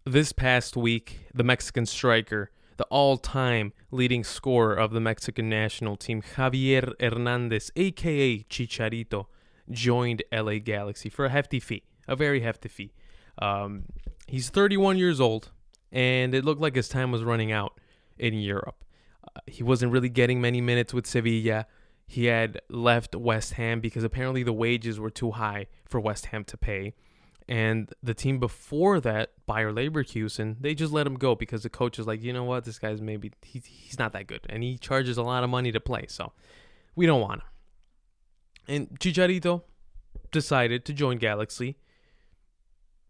This past week, the Mexican striker, the all-time leading scorer of the Mexican national team, Javier Hernandez, aka Chicharito, joined LA Galaxy for a hefty fee, a very hefty fee. He's 31 years old, and it looked like his time was running out in Europe. He wasn't really getting many minutes with Sevilla. He had left West Ham because apparently the wages were too high for West Ham to pay. And the team before that, Bayer Leverkusen, they just let him go because the coach is like, you know what, this guy's he's not that good. And he charges a lot of money to play, so we don't want him. And Chicharito decided to join Galaxy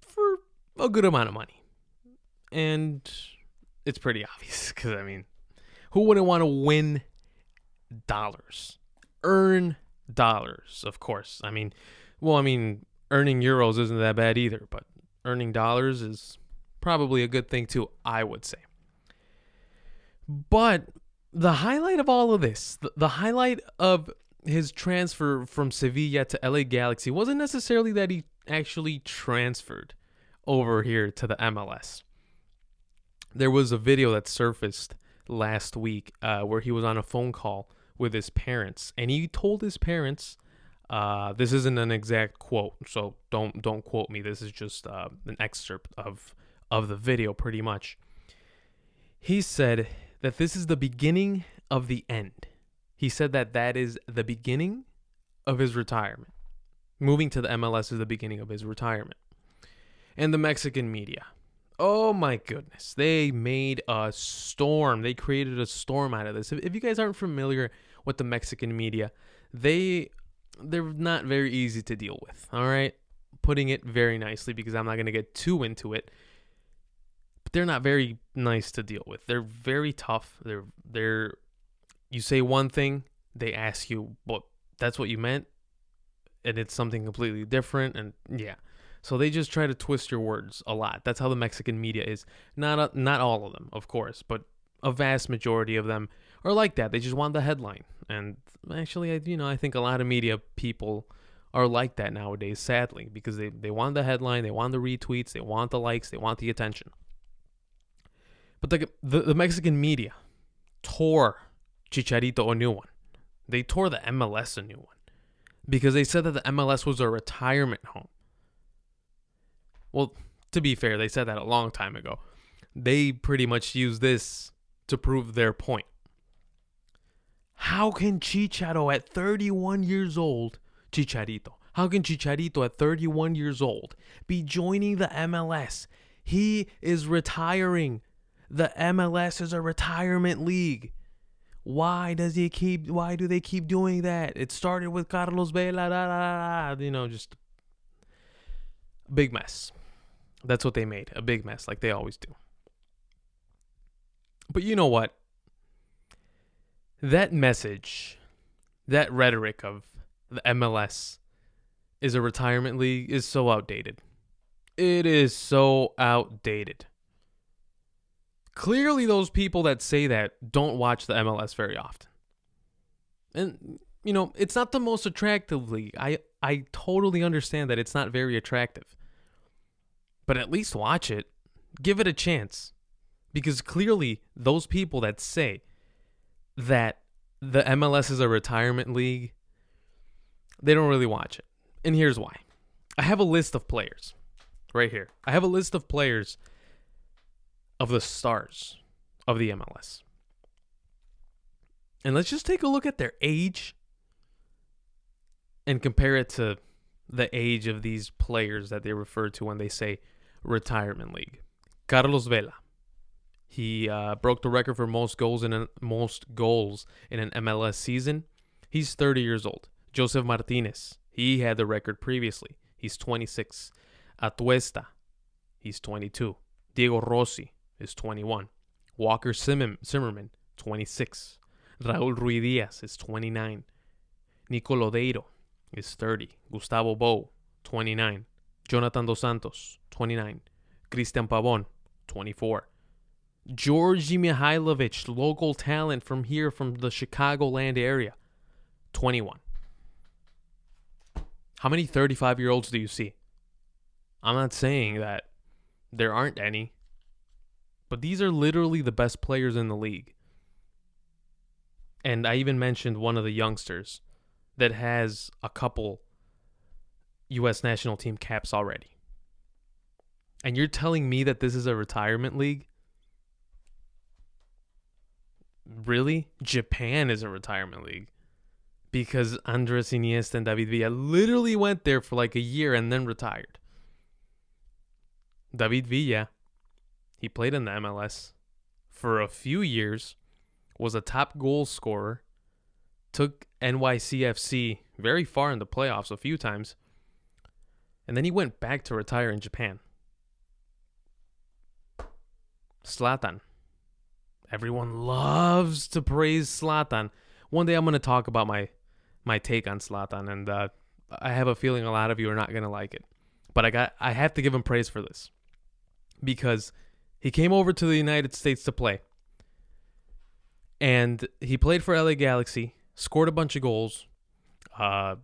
for a good amount of money. And it's pretty obvious because, who wouldn't want to win dollars? Earn dollars, of course. Earning euros isn't that bad either, but earning dollars is probably a good thing too, I would say. But the highlight of all of this, the highlight of his transfer from Sevilla to LA Galaxy wasn't necessarily that he actually transferred over here to the MLS. There was a video that surfaced last week where he was on a phone call with his parents, and he told his parents, this isn't an exact quote, so don't quote me. This is just an excerpt of the video, pretty much. He said that this is the beginning of the end. He said that is the beginning of his retirement. Moving to the MLS is the beginning of his retirement. And the Mexican media, oh my goodness, they made a storm. They created a storm out of this. If you guys aren't familiar with the Mexican media, they're not very easy to deal with, all right? Putting it very nicely, because I'm not going to get too into it. But they're not very nice to deal with. They're very tough. They're you say one thing, they ask you, "But that's what you meant?" And it's something completely different, and yeah. So they just try to twist your words a lot. That's how the Mexican media is. Not all of them, of course, but a vast majority of them are like that. They just want the headline. And actually, I think a lot of media people are like that nowadays, sadly, because they want the headline, they want the retweets, they want the likes, they want the attention. But the Mexican media tore Chicharito a new one. They tore the MLS a new one because they said that the MLS was a retirement home. Well, to be fair, they said that a long time ago. They pretty much used this to prove their point. How can Chicharito at 31 years old, how can Chicharito at 31 years old be joining the MLS? He is retiring. The MLS is a retirement league. Why do they keep doing that? It started with Carlos Vela, just big mess. That's what they made, a big mess, like they always do. But you know what? That message, that rhetoric of the MLS is a retirement league is so outdated. It is so outdated. Clearly, those people that say that don't watch the MLS very often. And, it's not the most attractive league. I totally understand that it's not very attractive. But at least watch it. Give it a chance. Because clearly, those people that say that the MLS is a retirement league, they don't really watch it. And here's why. I have a list of players right here. I have a list of players of the stars of the MLS. And let's just take a look at their age and compare it to the age of these players that they refer to when they say retirement league. Carlos Vela. He broke the record for most goals in an MLS season. He's 30 years old. Joseph Martinez. He had the record previously. He's 26. Atuesta. He's 22. Diego Rossi is 21. Walker Zimmerman, 26. Raul Ruidiaz is 29. Nico Lodeiro is 30. Gustavo Bou, 29. Jonathan Dos Santos, 29. Cristian Pavon, 24. Georgi Mihailovic, local talent from here, from the Chicagoland area, 21. How many 35-year-olds do you see? I'm not saying that there aren't any. but these are literally the best players in the league. And I even mentioned one of the youngsters that has a couple U.S. national team caps already. And you're telling me that this is a retirement league? Really? Japan is a retirement league. Because Andres Iniesta and David Villa literally went there for like a year and then retired. David Villa, he played in the MLS for a few years, was a top goal scorer, took NYCFC very far in the playoffs a few times, and then he went back to retire in Japan. Zlatan. Everyone loves to praise Zlatan. One day I'm going to talk about my take on Zlatan, and I have a feeling a lot of you are not going to like it. But I have to give him praise for this, because he came over to the United States to play, and he played for LA Galaxy, scored a bunch of goals,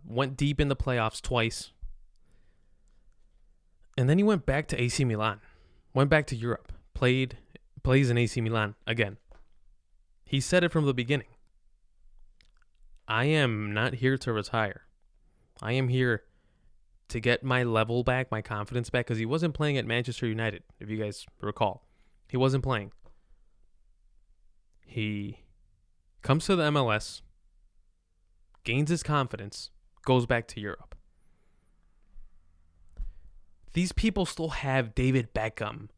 went deep in the playoffs twice, and then he went back to AC Milan, went back to Europe, plays in AC Milan again. He said it from the beginning. I am not here to retire. I am here to get my level back, my confidence back, because he wasn't playing at Manchester United, if you guys recall. He wasn't playing. He comes to the MLS, gains his confidence, goes back to Europe. These people still have David Beckham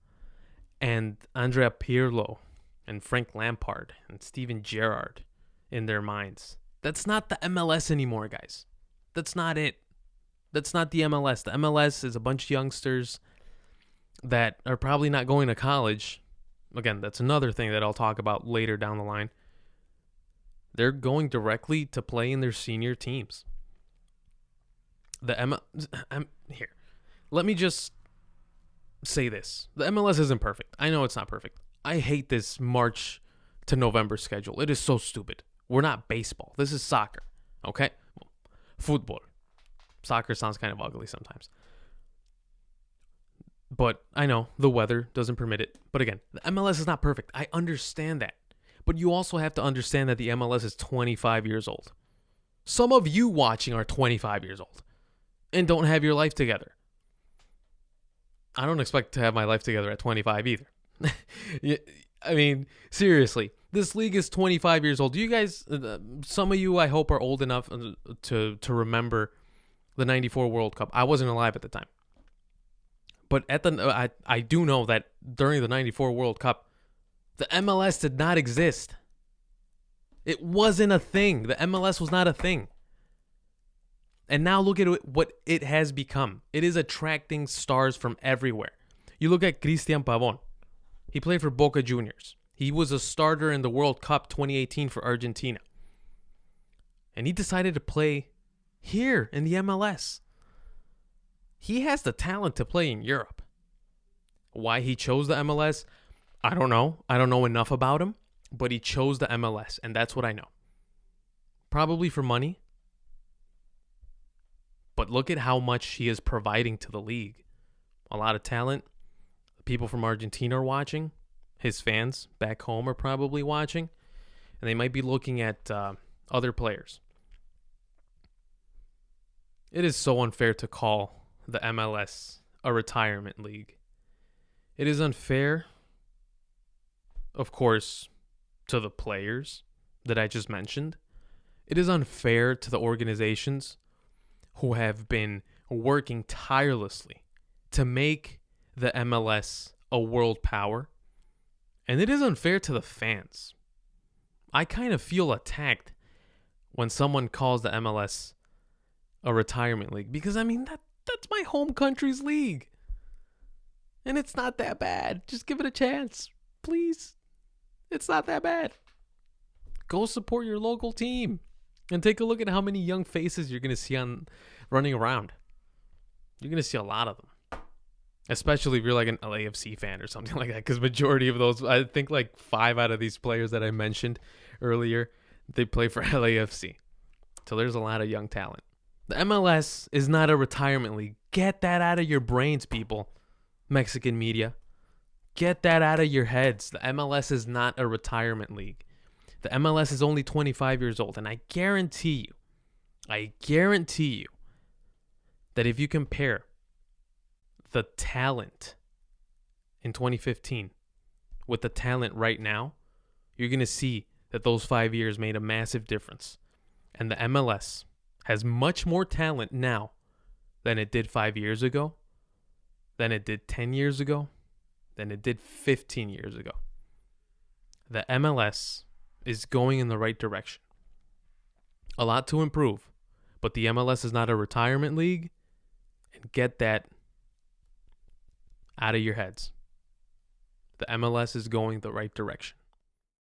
and Andrea Pirlo and Frank Lampard and Steven Gerrard in their minds. That's not the MLS anymore, guys. That's not it. That's not the MLS. The MLS is a bunch of youngsters that are probably not going to college. Again, that's another thing that I'll talk about later down the line. They're going directly to play in their senior teams. Here, let me just say this. The MLS isn't perfect. I know it's not perfect. I hate this March to November schedule. It is so stupid. We're not baseball. This is soccer, okay? Football. Soccer sounds kind of ugly sometimes. But I know the weather doesn't permit it. But again, the MLS is not perfect. I understand that. But you also have to understand that the MLS is 25 years old. Some of you watching are 25 years old and don't have your life together. I don't expect to have my life together at 25 either. I mean, seriously, this league is 25 years old. You guys, some of you, I hope, are old enough to remember the 94 World Cup. I wasn't alive at the time. But I do know that during the 94 World Cup, the MLS did not exist. It wasn't a thing. The MLS was not a thing. And now look at what it has become. It is attracting stars from everywhere. You look at Cristian Pavón. He played for Boca Juniors. He was a starter in the World Cup 2018 for Argentina. And he decided to play here in the MLS. He has the talent to play in Europe. Why he chose the MLS, I don't know. I don't know enough about him, but he chose the MLS, and that's what I know. Probably for money. But look at how much he is providing to the league. A lot of talent. People from Argentina are watching. His fans back home are probably watching. And they might be looking at other players. It is so unfair to call the MLS a retirement league. It is unfair, of course, to the players that I just mentioned. It is unfair to the organizations who have been working tirelessly to make the MLS a world power. And it is unfair to the fans. I kind of feel attacked when someone calls the MLS a retirement league, because I mean that's my home country's league. And it's not that bad. Just give it a chance. Please. It's not that bad. Go support your local team. And take a look at how many young faces you're going to see running around. You're going to see a lot of them. Especially if you're like an LAFC fan or something like that. Because majority of those, I think like 5 out of these players that I mentioned earlier, they play for LAFC. So there's a lot of young talent. The MLS is not a retirement league. Get that out of your brains, people. Mexican media. Get that out of your heads. The MLS is not a retirement league. The MLS is only 25 years old. And I guarantee you that if you compare the talent in 2015 with the talent right now, you're going to see that those 5 years made a massive difference. And the MLS has much more talent now than it did 5 years ago, than it did 10 years ago, than it did 15 years ago. The MLS is going in the right direction. A lot to improve, but the MLS is not a retirement league, and get that out of your heads. The MLS is going the right direction.